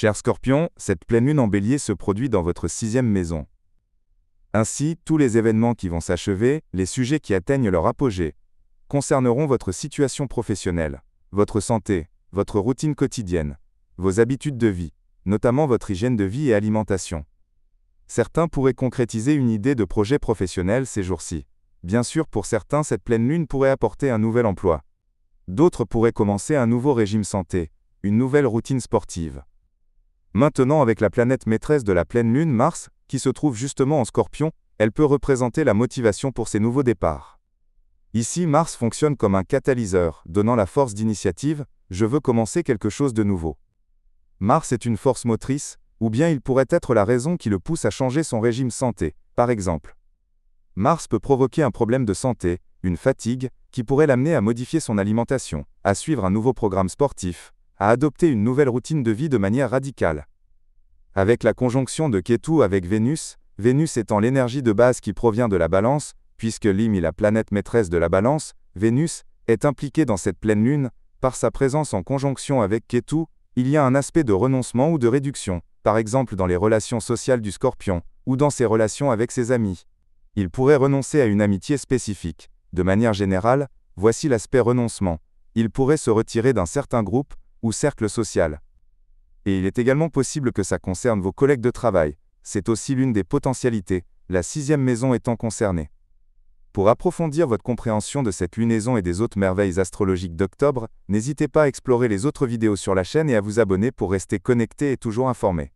Cher Scorpion, cette pleine lune en Bélier se produit dans votre 6e maison. Ainsi, tous les événements qui vont s'achever, les sujets qui atteignent leur apogée, concerneront votre situation professionnelle, votre santé, votre routine quotidienne, vos habitudes de vie, notamment votre hygiène de vie et alimentation. Certains pourraient concrétiser une idée de projet professionnel ces jours-ci. Bien sûr, pour certains, cette pleine lune pourrait apporter un nouvel emploi. D'autres pourraient commencer un nouveau régime santé, une nouvelle routine sportive. Maintenant, avec la planète maîtresse de la pleine lune, Mars, qui se trouve justement en Scorpion, elle peut représenter la motivation pour ces nouveaux départs. Ici, Mars fonctionne comme un catalyseur, donnant la force d'initiative, je veux commencer quelque chose de nouveau. Mars est une force motrice, ou bien il pourrait être la raison qui le pousse à changer son régime santé, par exemple. Mars peut provoquer un problème de santé, une fatigue, qui pourrait l'amener à modifier son alimentation, à suivre un nouveau programme sportif, à adopter une nouvelle routine de vie de manière radicale. Avec la conjonction de Kétu avec Vénus, Vénus étant l'énergie de base qui provient de la Balance, puisque Lim est la planète maîtresse de la Balance, Vénus est impliquée dans cette pleine lune, par sa présence en conjonction avec Kétu, il y a un aspect de renoncement ou de réduction, par exemple dans les relations sociales du Scorpion, ou dans ses relations avec ses amis. Il pourrait renoncer à une amitié spécifique. De manière générale, voici l'aspect renoncement. Il pourrait se retirer d'un certain groupe, ou cercle social. Et il est également possible que ça concerne vos collègues de travail. C'est aussi l'une des potentialités, la 6e maison étant concernée. Pour approfondir votre compréhension de cette lunaison et des autres merveilles astrologiques d'octobre, n'hésitez pas à explorer les autres vidéos sur la chaîne et à vous abonner pour rester connecté et toujours informé.